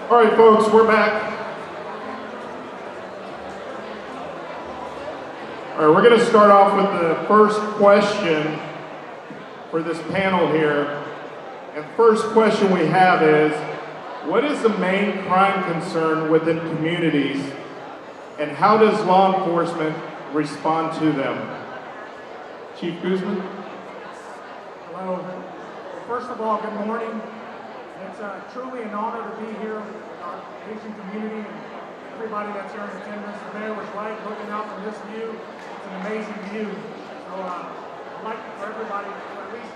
All right, folks, we're back. All right, we're going to start off with the first question for this panel here. And the first question we have is, what is the main crime concern within communities, and how does law enforcement respond to them? Chief Guzman? Hello. First of all, good morning. It's truly an honor to be here with our Asian community and everybody that's here in attendance. The mayor was right, looking out from this view. It's an amazing view. So I'd like for everybody to at least,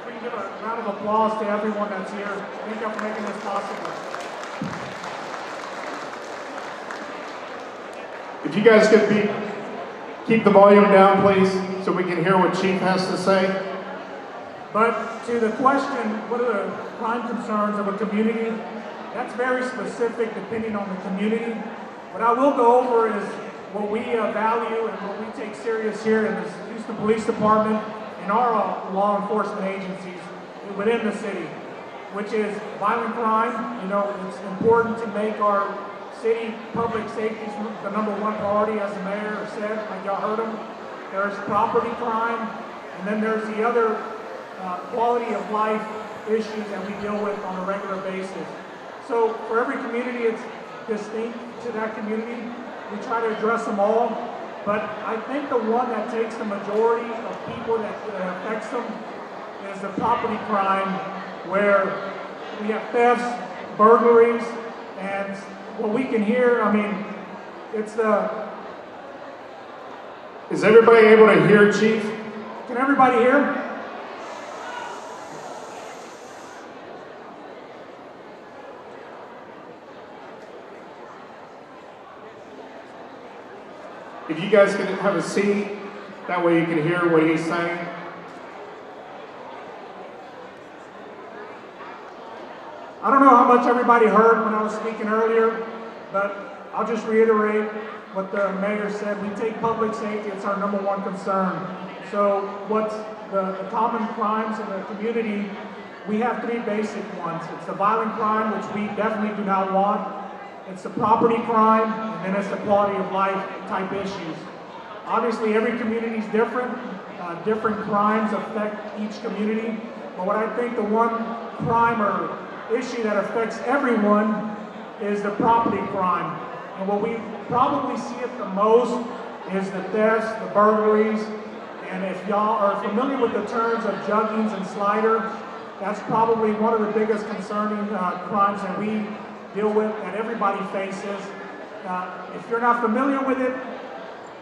if we can give a round of applause to everyone that's here. Thank you for making this possible. If you guys could keep the volume down, please, so we can hear what Chief has to say. But to the question, what are the crime concerns of a community? That's very specific depending on the community. What I will go over is what we value and what we take serious here in the Houston Police Department and our law enforcement agencies within the city, which is violent crime. You know, it's important to make our city public safety the number one priority, as the mayor said, like y'all heard him. There's property crime, and then there's the other quality of life issues that we deal with on a regular basis. So for every community, it's distinct to that community. We try to address them all, but I think the one that takes the majority of people that affects them is the property crime, where we have thefts, burglaries, and what we can hear, I mean, it's the... Is everybody able to hear, Chief? Can everybody hear? If you guys can have a seat, that way you can hear what he's saying. I don't know how much everybody heard when I was speaking earlier, but I'll just reiterate what the mayor said. We take public safety, it's our number one concern. So what's the common crimes in the community, we have three basic ones. It's the violent crime, which we definitely do not want. It's the property crime, and then it's the quality of life type issues. Obviously, every community is different. Different crimes affect each community. But what I think the one crime or issue that affects everyone is the property crime. And what we probably see it the most is the thefts, the burglaries, and if y'all are familiar with the terms of juggings and sliders, that's probably one of the biggest concerning crimes that we deal with, that everybody faces. If you're not familiar with it,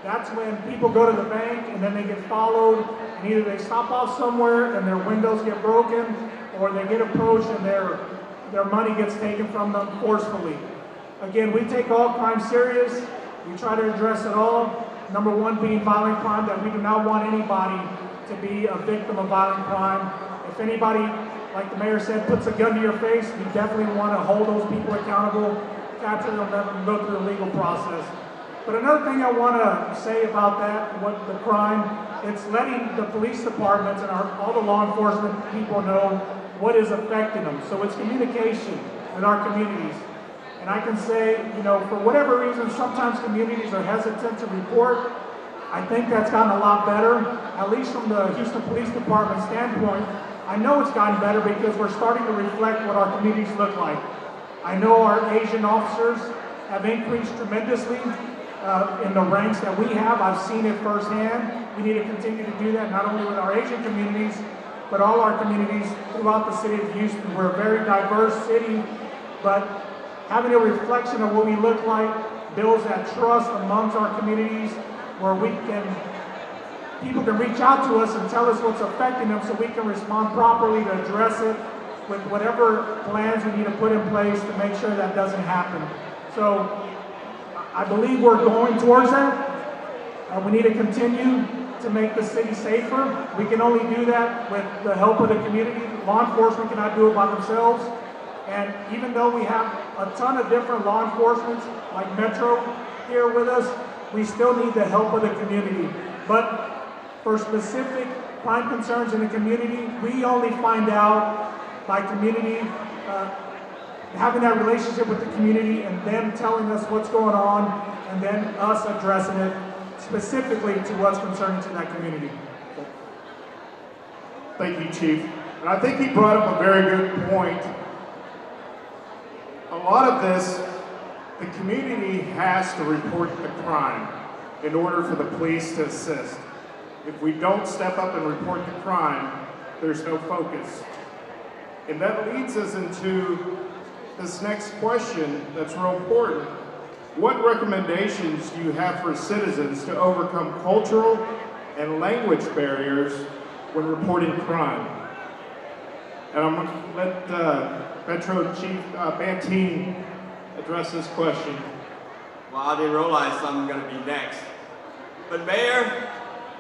that's when people go to the bank and then they get followed, and either they stop off somewhere and their windows get broken, or they get approached and their money gets taken from them forcefully. Again, we take all crime serious. We try to address it all. Number one being violent crime, that we do not want anybody to be a victim of violent crime. If anybody, like the mayor said, puts a gun to your face, we definitely want to hold those people accountable, capture them, and go through the legal process. But another thing I want to say about that, what the crime, it's letting the police departments and all the law enforcement people know what is affecting them. So it's communication with our communities. And I can say, you know, for whatever reason, sometimes communities are hesitant to report. I think that's gotten a lot better, at least from the Houston Police Department standpoint. I know it's gotten better because we're starting to reflect what our communities look like. I know our Asian officers have increased tremendously in the ranks that we have. I've seen it firsthand. We need to continue to do that, not only with our Asian communities, but all our communities throughout the city of Houston. We're a very diverse city, but having a reflection of what we look like builds that trust amongst our communities, where people can reach out to us and tell us what's affecting them, so we can respond properly to address it with whatever plans we need to put in place to make sure that doesn't happen. So I believe we're going towards that. We need to continue to make the city safer. We can only do that with the help of the community. Law enforcement cannot do it by themselves. And even though we have a ton of different law enforcement, like Metro here with us, we still need the help of the community. But for specific crime concerns in the community, we only find out by community having that relationship with the community and them telling us what's going on and then us addressing it specifically to what's concerning to that community. Thank you, Chief. And I think he brought up a very good point. A lot of this, the community has to report the crime in order for the police to assist. If we don't step up and report the crime, there's no focus. And that leads us into this next question that's real important. What recommendations do you have for citizens to overcome cultural and language barriers when reporting crime? And I'm going to let Metro Chief Bantine address this question. Well, I didn't realize I'm going to be next. But Mayor,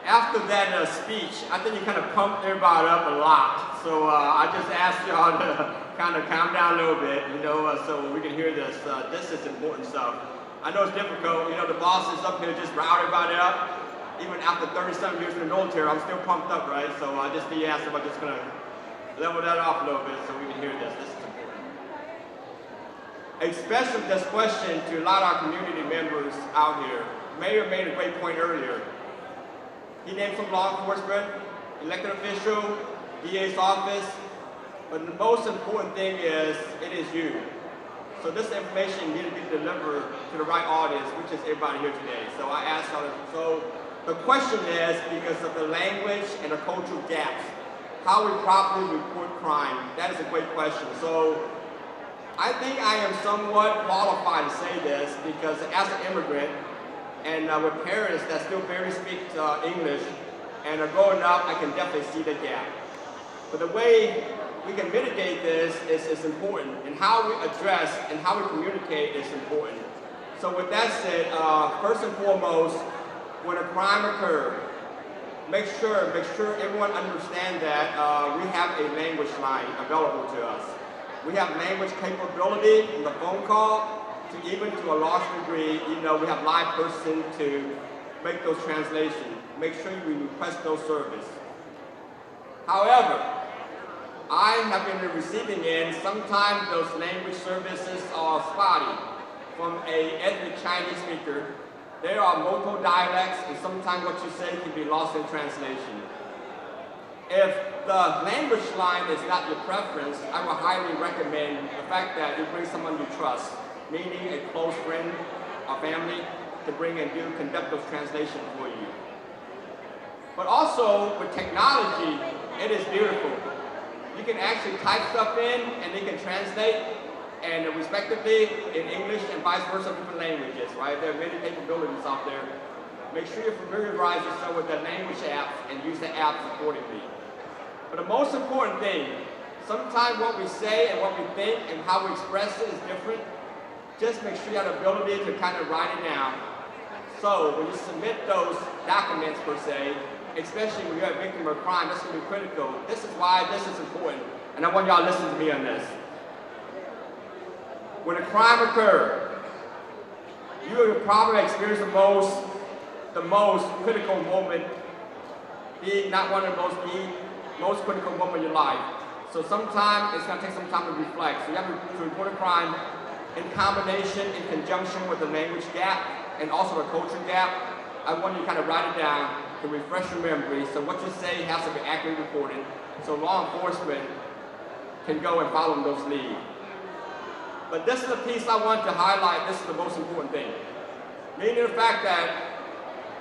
after that speech, I think you kind of pumped everybody up a lot. So I just asked y'all to kind of calm down a little bit, so we can hear this. This is important stuff. I know it's difficult. The boss is up here just routing everybody up. Even after 30-something years in the military, I'm still pumped up, right? So I just need to ask if I'm just going to level that off a little bit so we can hear this. This is important. Especially this question to a lot of our community members out here. Mayor made a great point earlier. He named some law enforcement, elected official, DA's office, but the most important thing is, it is you. So this information needs to be delivered to the right audience, which is everybody here today. So I asked y'all, so the question is, because of the language and the cultural gaps, how we properly report crime? That is a great question. So I think I am somewhat qualified to say this because as an immigrant and with parents that still barely speak English and are growing up, I can definitely see the gap. But the way we can mitigate this is important, and how we address and how we communicate is important. So with that said, first and foremost, when a crime occurs, make sure everyone understands that we have a language line available to us. We have language capability from the phone call to even to a large degree, we have live person to make those translations. Make sure we request those services. However, I have been the receiving end. Sometimes those language services are spotty. From a ethnic Chinese speaker, there are multiple dialects, and sometimes what you say can be lost in translation. If the language line is not your preference, I would highly recommend the fact that you bring someone you trust, meaning a close friend or family, to bring and conduct those translations for you. But also, with technology, it is beautiful. You can actually type stuff in, and they can translate, and respectively in English and vice versa, different languages, right? There are many capabilities out there. Make sure you familiarize yourself with the language apps and use the apps accordingly. But the most important thing, sometimes what we say and what we think and how we express it is different. Just make sure you have the ability to kind of write it down. So when you submit those documents per se, especially when you're a victim of crime, that's going to be critical. This is why this is important, and I want y'all to listen to me on this. When a crime occurs, you will probably experience the most critical moment, being not one of the most critical moment in your life. So sometimes it's going to take some time to reflect. So you have to report a crime in combination, in conjunction with the language gap and also the culture gap. I want you to kind of write it down to refresh your memory. So what you say has to be accurately reported so law enforcement can go and follow those leads. But this is the piece I want to highlight. This is the most important thing. Meaning the fact that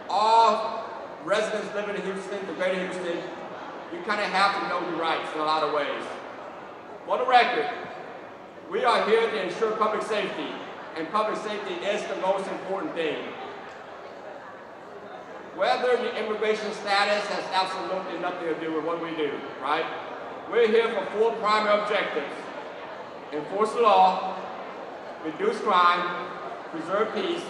all residents living in Houston, the greater Houston, you kind of have to know your rights in a lot of ways. For the record, we are here to ensure public safety, and public safety is the most important thing. Whether your immigration status has absolutely nothing to do with what we do, right? We're here for 4 primary objectives: enforce the law, reduce crime, preserve peace,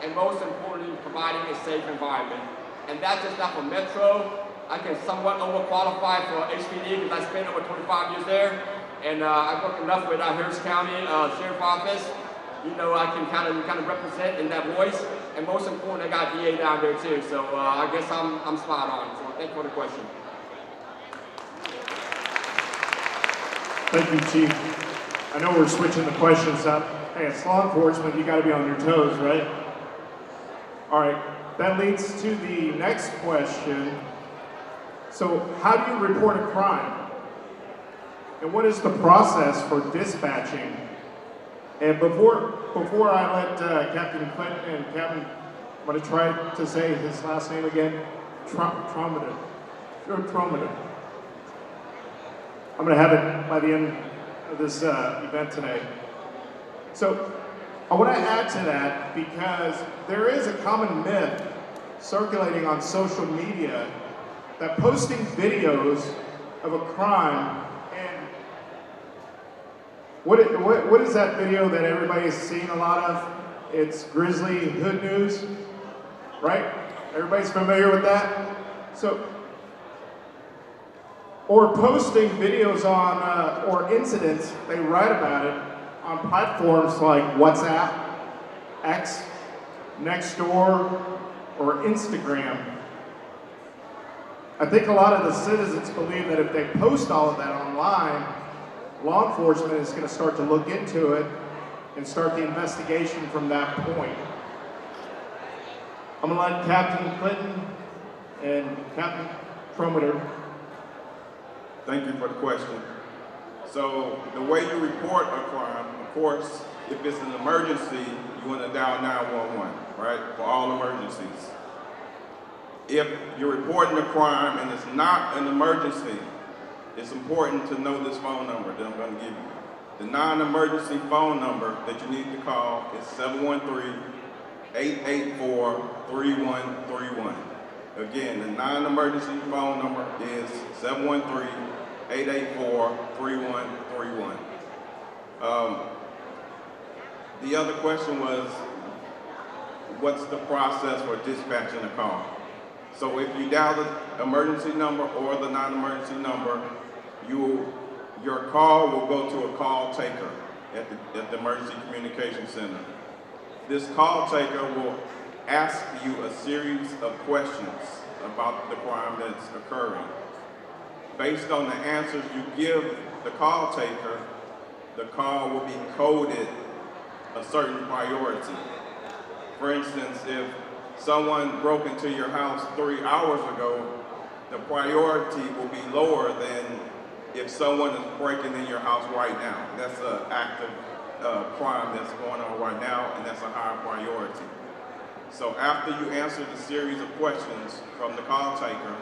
and most importantly, providing a safe environment. And that's just not for Metro. I can somewhat overqualify for HPD because I spent over 25 years there, and I've worked enough with Harris County Sheriff's Office. I can kind of represent in that voice, and most important, I got DA down there too. So I guess I'm spot on. So thank you for the question. Thank you, Chief. I know we're switching the questions up. Hey, it's law enforcement, you gotta be on your toes, right? All right, that leads to the next question. So how do you report a crime? And what is the process for dispatching? And before I let Captain Clinton and Captain, I'm gonna try to say his last name again, Tromita. I'm gonna have it by the end of this event today. So I want to add to that because there is a common myth circulating on social media that posting videos of a crime and what is that video that everybody's seen a lot of? It's Grizzly Hood News, right? Everybody's familiar with that? So, or posting videos on, or incidents, they write about it on platforms like WhatsApp, X, Nextdoor, or Instagram. I think a lot of the citizens believe that if they post all of that online, law enforcement is going to start to look into it and start the investigation from that point. I'm going to let Captain Clinton and Captain Tromita. Thank you for the question. So the way you report a crime, of course, if it's an emergency, you want to dial 911, right? For all emergencies. If you're reporting a crime and it's not an emergency, it's important to know this phone number that I'm going to give you. The non-emergency phone number that you need to call is 713-884-3131. Again, the non-emergency phone number is 713-884-3131. The other question was, what's the process for dispatching a call? So if you dial the emergency number or the non-emergency number, your call will go to a call taker at the Emergency Communication Center. This call taker will ask you a series of questions about the crime that's occurring. Based on the answers you give the call taker, the call will be coded a certain priority. For instance, if someone broke into your house 3 hours ago, the priority will be lower than if someone is breaking in your house right now. That's an active crime that's going on right now, and that's a higher priority. So after you answer the series of questions from the call taker,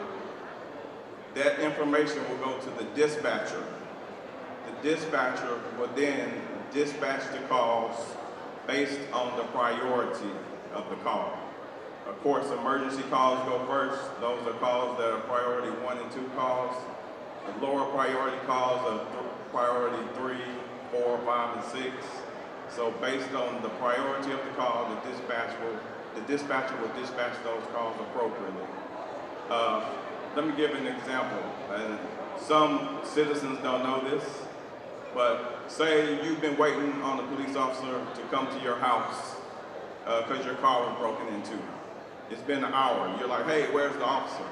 that information will go to the dispatcher. The dispatcher will then dispatch the calls based on the priority of the call. Of course, emergency calls go first. Those are calls that are priority 1 and 2 calls. The lower priority calls are priority 3, 4, 5, and 6. So based on the priority of the call, the dispatcher will dispatch those calls appropriately. Let me give an example. And some citizens don't know this, but say you've been waiting on a police officer to come to your house because your car was broken into. It's been an hour. You're like, hey, where's the officer?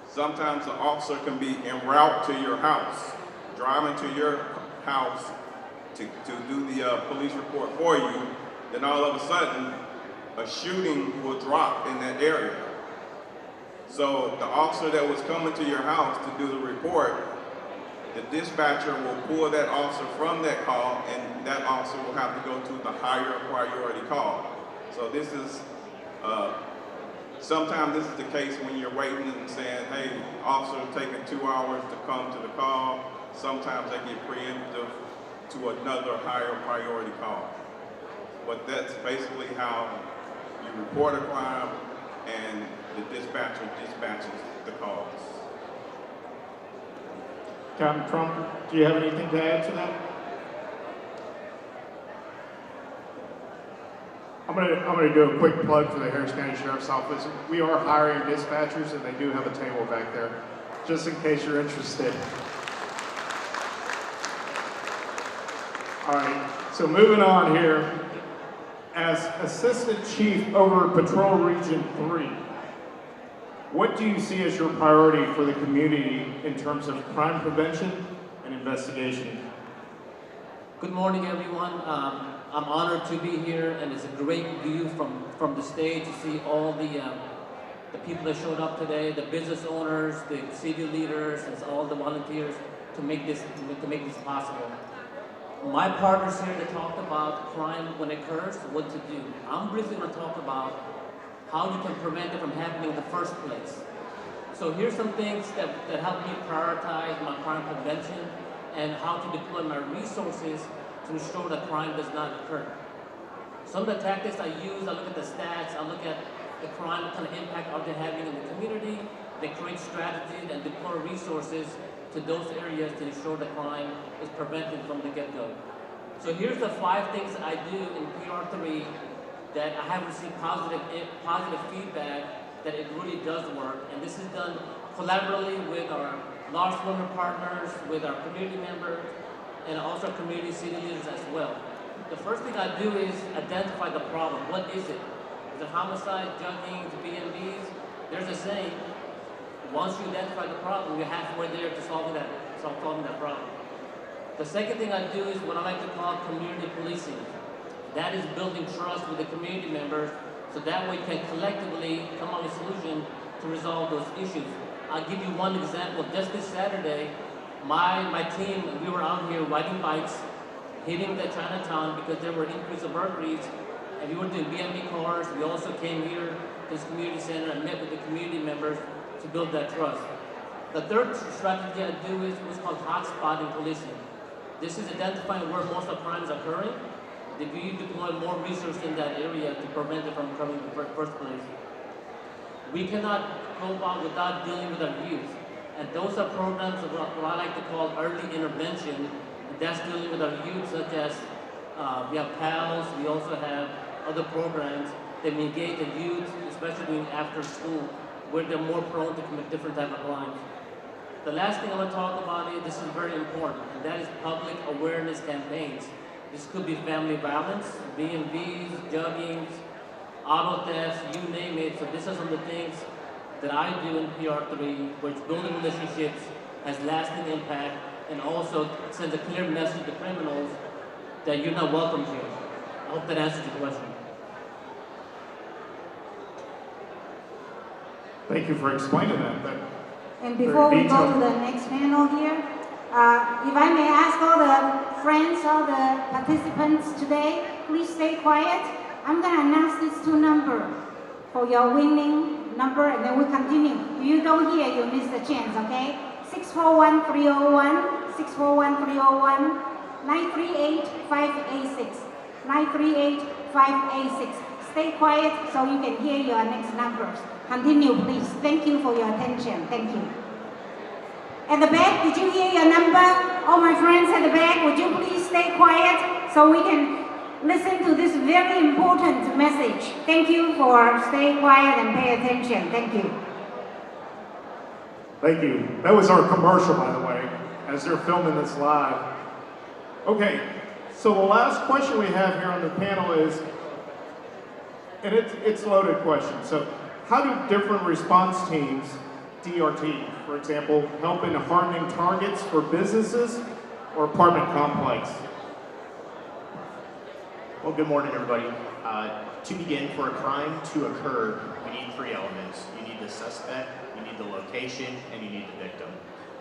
Sometimes the officer can be en route to your house, driving to your house to do the police report for you. Then all of a sudden, a shooting will drop in that area. So the officer that was coming to your house to do the report, the dispatcher will pull that officer from that call, and that officer will have to go to the higher priority call. So this is, sometimes this is the case when you're waiting and saying, hey, officer taking 2 hours to come to the call. Sometimes they get preemptive to another higher priority call. But that's basically how you report a crime and the dispatcher dispatches the calls. Captain Trump, do you have anything to add to that? I'm gonna do a quick plug for the Harris County Sheriff's Office. We are hiring dispatchers, and they do have a table back there, just in case you're interested. All right, so moving on here. As Assistant Chief over Patrol Region 3, what do you see as your priority for the community in terms of crime prevention and investigation? Good morning, everyone. I'm honored to be here, and it's a great view from the stage to see all the people that showed up today, the business owners, the city leaders, and all the volunteers to make this possible. My partners here that talked about crime when it occurs, what to do. I'm briefly going to talk about how you can prevent it from happening in the first place. So here's some things that help me prioritize my crime prevention and how to deploy my resources to ensure that crime does not occur. Some of the tactics I use, I look at the stats, I look at the crime, what kind of impact are they having in the community, they create strategies and deploy resources to those areas to ensure that crime is prevented from the get-go. So here's the 5 things I do in PR3 that I have received positive feedback that it really does work, and this is done collaboratively with our large women partners, with our community members, and also community city leaders as well. The first thing I do is identify the problem. What is it? Is it homicide, juggings, B&Bs? There's a saying, once you identify the problem, you're halfway there to solving that problem. The second thing I do is what I like to call community policing. That is building trust with the community members, so that way you can collectively come up with a solution to resolve those issues. I'll give you one example. Just this Saturday, my team, we were out here riding bikes, hitting the Chinatown because there were increase of burglaries, and we were doing B&B cars. We also came here to this community center and met with the community members to build that trust. The third strategy I do is what's called hotspotting policing. This is identifying where most of the crime is occurring. We deploy more resources in that area to prevent it from occurring in the first place. We cannot go about without dealing with our youth. And those are programs of what I like to call early intervention. And that's dealing with our youth, such as we have PALS, we also have other programs that engage the youth, especially after school, where they're more prone to commit different types of crimes. The last thing I want to talk about is, this is very important, and that is public awareness campaigns. This could be family violence, B&Bs, juggings, auto thefts, you name it. So this is some of the things that I do in PR3, which building relationships has lasting impact and also sends a clear message to criminals that you're not welcome here. I hope that answers your question. Thank you for explaining that. And before we go to the next panel here, if I may ask all the friends, all the participants today, please stay quiet. I'm going to announce these 2 numbers for your winning number, and then we continue. If you don't hear, you miss the chance, okay? 641-301, 641-301, 938-586, 938-586. Stay quiet so you can hear your next numbers. Continue, please. Thank you for your attention. Thank you. At the back, did you hear your number? All my friends at the back, would you please stay quiet so we can listen to this very important message. Thank you for staying quiet and pay attention. Thank you. Thank you. That was our commercial, by the way, as they're filming this live. Okay, so the last question we have here on the panel is, and it's a loaded question. So, how do different response teams, DRT, for example, help in hardening targets for businesses or apartment complex? Well, good morning, everybody. To begin, for a crime to occur, we need 3 elements. You need the suspect, you need the location, and you need the victim.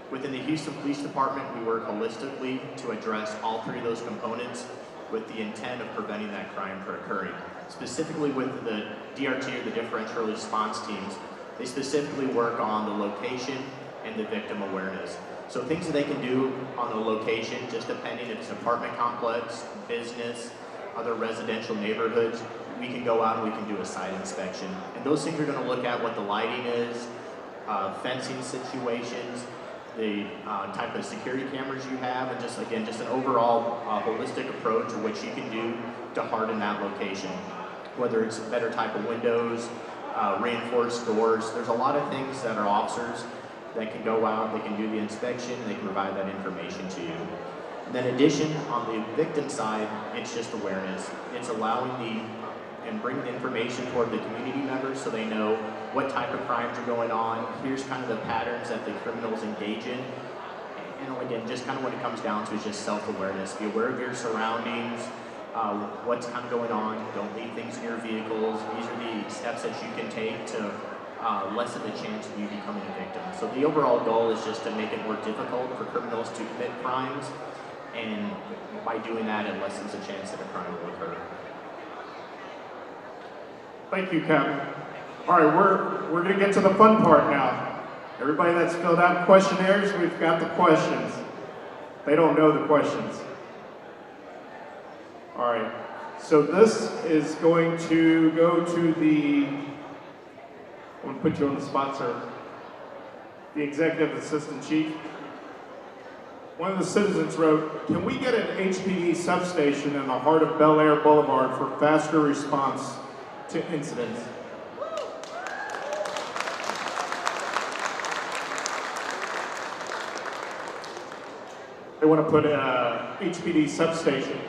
Within the Houston Police Department, we work holistically to address all 3 of those components with the intent of preventing that crime from occurring. Specifically with the DRT, or the differential response teams, they specifically work on the location and the victim awareness. So things that they can do on a location, just depending if it's an apartment complex, business, other residential neighborhoods, we can go out and we can do a site inspection. And those things are going to look at what the lighting is, fencing situations, the type of security cameras you have, and just an overall holistic approach of what you can do to harden that location. Whether it's a better type of windows, reinforced doors, there's a lot of things that our officers that can go out, they can do the inspection, they can provide that information to you. And then in addition, on the victim side, it's just awareness. It's allowing and bringing the information toward the community members so they know what type of crimes are going on. Here's kind of the patterns that the criminals engage in. And again, just kind of what it comes down to is just self-awareness. Be aware of your surroundings, what's kind of going on. Don't leave things in your vehicles. These are the steps that you can take to lessen the chance of you becoming a victim. So the overall goal is just to make it more difficult for criminals to commit crimes, and by doing that, it lessens the chance that a crime will occur. Thank you, Captain. All right, we're going to get to the fun part now. Everybody that's filled out questionnaires, we've got the questions. They don't know the questions. All right, so this is going to go to the, I'm going to put you on the spot, sir. The Executive Assistant Chief. One of the citizens wrote, can we get an HPD substation in the heart of Bel Air Boulevard for faster response to incidents? They want to put a HPD substation.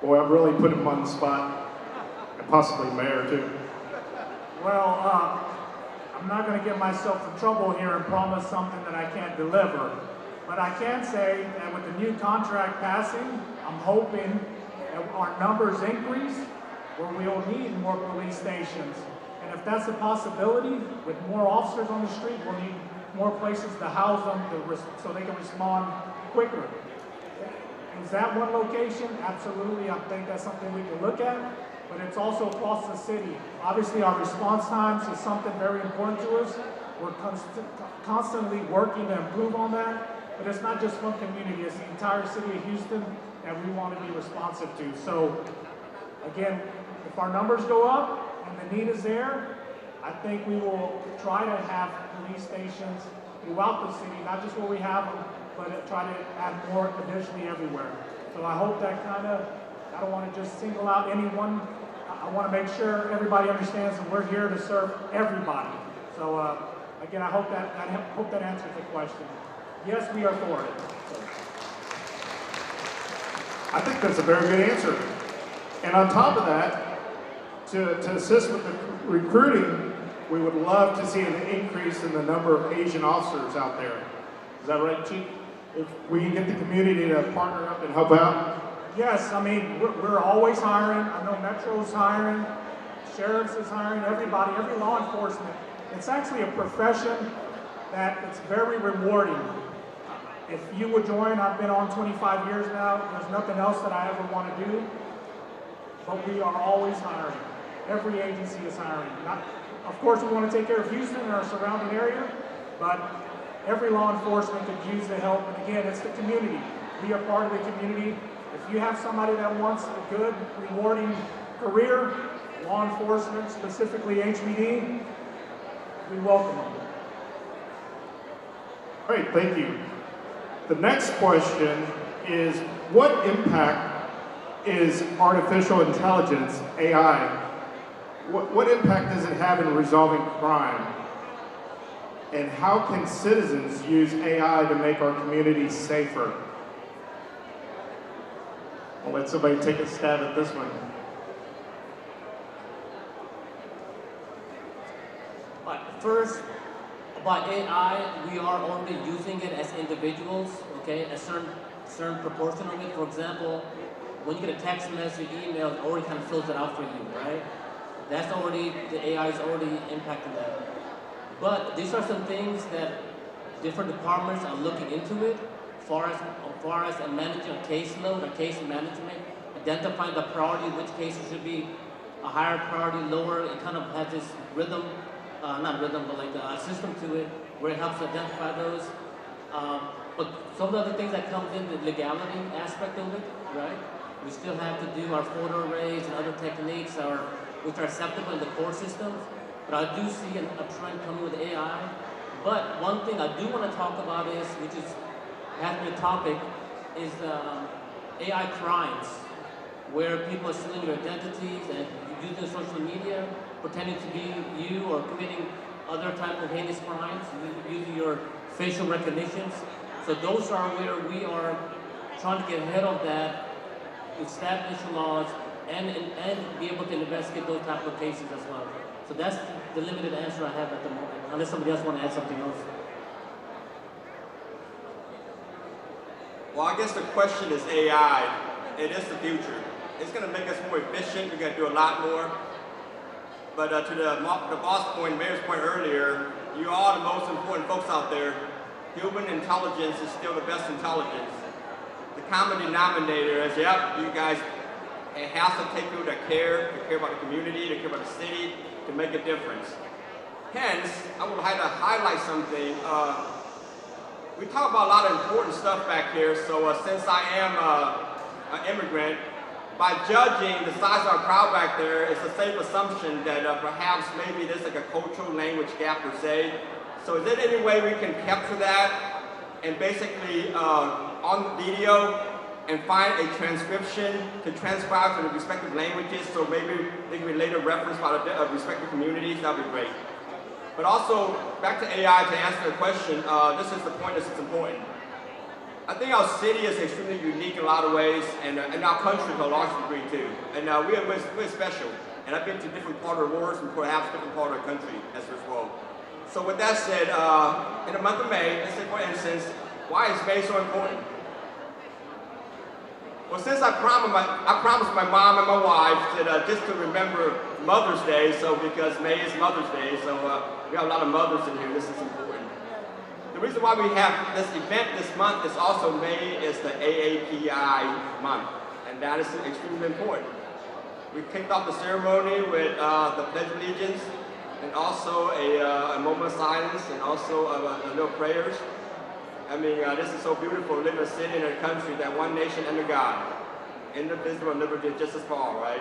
Boy, I've really put him on the spot, and possibly mayor too. Well, I'm not going to get myself in trouble here and promise something that I can't deliver. But I can say that with the new contract passing, I'm hoping that our numbers increase where we'll need more police stations. And if that's a possibility, with more officers on the street, we'll need more places to house them so they can respond quicker. Is that one location? Absolutely. I think that's something we can look at. But it's also across the city. Obviously, our response times is something very important to us. We're constantly working to improve on that. But it's not just one community, it's the entire city of Houston that we want to be responsive to. So, again, if our numbers go up and the need is there, I think we will try to have police stations throughout the city, not just where we have them, but try to add more additionally everywhere. So I hope that I don't want to just single out anyone. I want to make sure everybody understands that we're here to serve everybody. So again, I hope that answers the question. Yes, we are for it. I think that's a very good answer. And on top of that, to assist with the recruiting, we would love to see an increase in the number of Asian officers out there. Is that right, Chief? If we can get the community to partner up and help out? Yes, I mean, we're always hiring. I know Metro's hiring, Sheriff's is hiring, everybody, every law enforcement. It's actually a profession that it's very rewarding. If you would join, I've been on 25 years now. There's nothing else that I ever want to do. But we are always hiring. Every agency is hiring. Of course, we want to take care of Houston and our surrounding area, but every law enforcement could use the help. And again, it's the community. We are part of the community. If you have somebody that wants a good, rewarding career, law enforcement, specifically HPD, we welcome them. Great, thank you. The next question is, what impact is artificial intelligence, AI, what impact does it have in resolving crime? And how can citizens use AI to make our communities safer? I'll let somebody take a stab at this one. First, about AI, we are already using it as individuals, okay? A certain proportion of it. For example, when you get a text message, email, it already kind of fills it out for you, right? That's already, the AI is already impacting that. But these are some things that different departments are looking into it, as far as managing a caseload, a case management, identifying the priority, which cases should be a higher priority, lower. It kind of has this rhythm, not rhythm, but like a system to it, where it helps identify those. But some of the other things that comes in, the legality aspect of it, right? We still have to do our photo arrays and other techniques which are acceptable in the court systems. But I do see a trend coming with AI. But one thing I do want to talk about is, which has been a topic, is AI crimes, where people are stealing your identities and using social media, pretending to be you or committing other type of heinous crimes, using your facial recognitions. So those are where we are trying to get ahead of that, establish laws, and be able to investigate those type of cases as well. So that's the limited answer I have at the moment, unless somebody else wants to add something else. Well, I guess the question is AI. It is the future. It's going to make us more efficient. We're going to do a lot more. But to the boss point, mayor's point earlier, you are the most important folks out there. Human intelligence is still the best intelligence. The common denominator is, yep, you guys have to take people that care about the community, that care about the city, to make a difference. Hence, I would like to highlight something. We talk about a lot of important stuff back here, so since I am an immigrant, by judging the size of our crowd back there, it's a safe assumption that perhaps maybe there's like a cultural language gap per se. So is there any way we can capture that and basically on video and find a transcription to transcribe to the respective languages so maybe they can later reference by the respective communities? That would be great. But also, back to AI to answer the question, this is the point that's important. I think our city is extremely unique in a lot of ways, and our country to a large degree too. And we're special. And I've been to different parts of the world and perhaps different parts of the country as well. So with that said, in the month of May, let's say for instance, why is May so important? Well, since I promised my mom and my wife that just to remember Mother's Day, so because May is Mother's Day, so we have a lot of mothers in here, this is important. The reason why we have this event this month is also May is the AAPI month, and that is extremely important. We kicked off the ceremony with the Pledge of Allegiance, and also a moment of silence, and also a little prayers. I mean, this is so beautiful, living in a city and a country that one nation under God, indivisible and liberty and justice for all, right?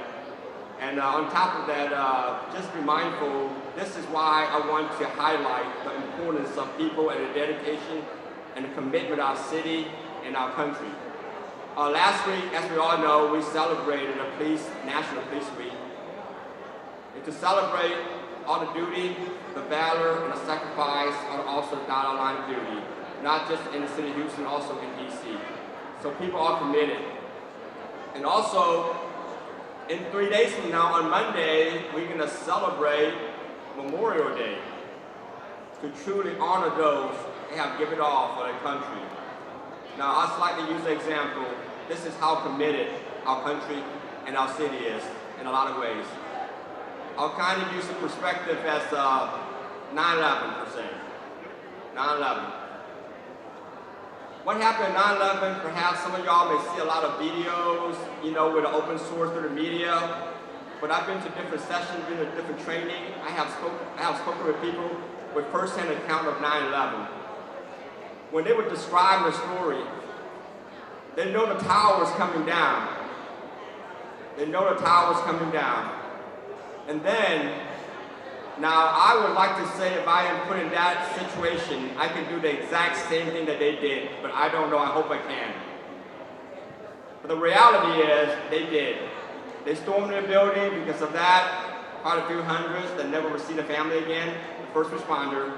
And on top of that, just be mindful, this is why I want to highlight the importance of people and the dedication and the commitment of our city and our country. Last week, as we all know, we celebrated National Police Week. And to celebrate all the duty, the valor, and the sacrifice are also down our line of duty, not just in the city of Houston, also in DC. So people are committed. And also, in 3 days from now, on Monday, we're going to celebrate Memorial Day to truly honor those who have given it all for their country. Now, I'll slightly use the example. This is how committed our country and our city is in a lot of ways. I'll kind of use the perspective as 9/11 per se. 9/11. What happened at 9/11, perhaps some of y'all may see a lot of videos, with the open source through the media, but I've been to different sessions, been to different training. I have spoken with people with first-hand account of 9/11. When they would describe the story, they know the tower was coming down. They know the tower was coming down. And then, now I would like to say if I am put in that situation, I can do the exact same thing that they did, but I don't know, I hope I can. But the reality is, they did. They stormed their building. Because of that, quite a few hundreds that never would see the family again, the first responder,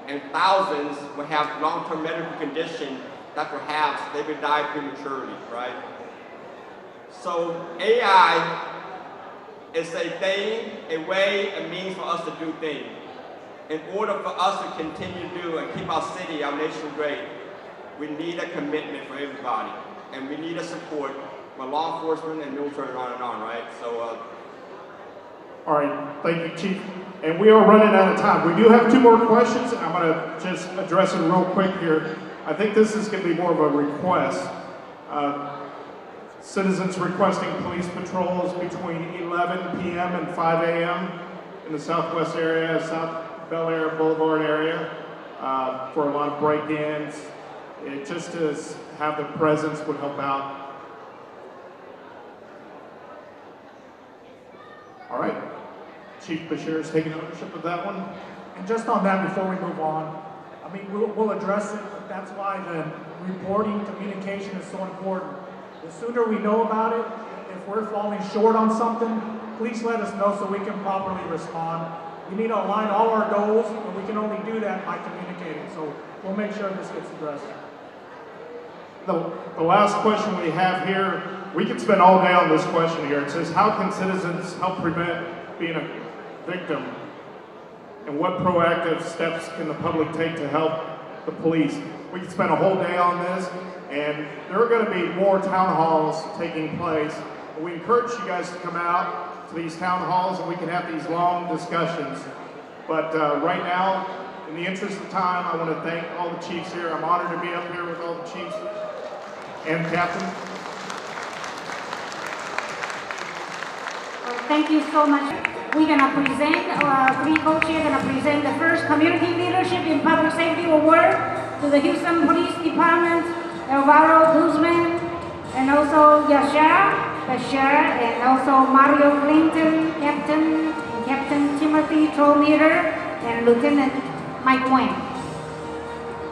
and thousands would have long-term medical condition that perhaps they would die prematurely, right? So AI is a thing, a way, a means for us to do things. In order for us to continue to do and keep our city, our nation great, we need a commitment for everybody. And we need a support from law enforcement and military and on, right? So, All right, thank you, Chief. And we are running out of time. We do have 2 more questions. I'm going to just address them real quick here. I think this is going to be more of a request. Citizens requesting police patrols between 11 p.m. and 5 a.m. in the southwest area, South Bel Air Boulevard area, for a lot of break-ins. It just to have the presence would help out. All right, Chief Bashir is taking ownership of that one. And just on that, before we move on, I mean, we'll address it, but that's why the reporting communication is so important. The sooner we know about it, if we're falling short on something, please let us know so we can properly respond. We need to align all our goals, and we can only do that by communicating. So we'll make sure this gets addressed. The last question we have here, we could spend all day on this question here. It says, how can citizens help prevent being a victim? And what proactive steps can the public take to help the police? we could spend a whole day on this, and there are going to be more town halls taking place. We encourage you guys to come out to these town halls and we can have these long discussions. But right now, in the interest of time, I want to thank all the chiefs here. I'm honored to be up here with all the chiefs and captain. Thank you so much. We're going to present, three co-chairs going to present the first Community Leadership in Public Safety Award to the Houston Police Department, Alvaro Guzman, and also Yashar Bashar, and also Mario Clinton, Captain Timothy Trollmeter, and Lieutenant Mike Wayne.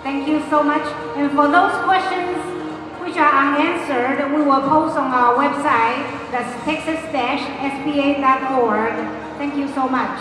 Thank you so much. And for those questions which are unanswered, we will post on our website, that's texas-spa.org. Thank you so much.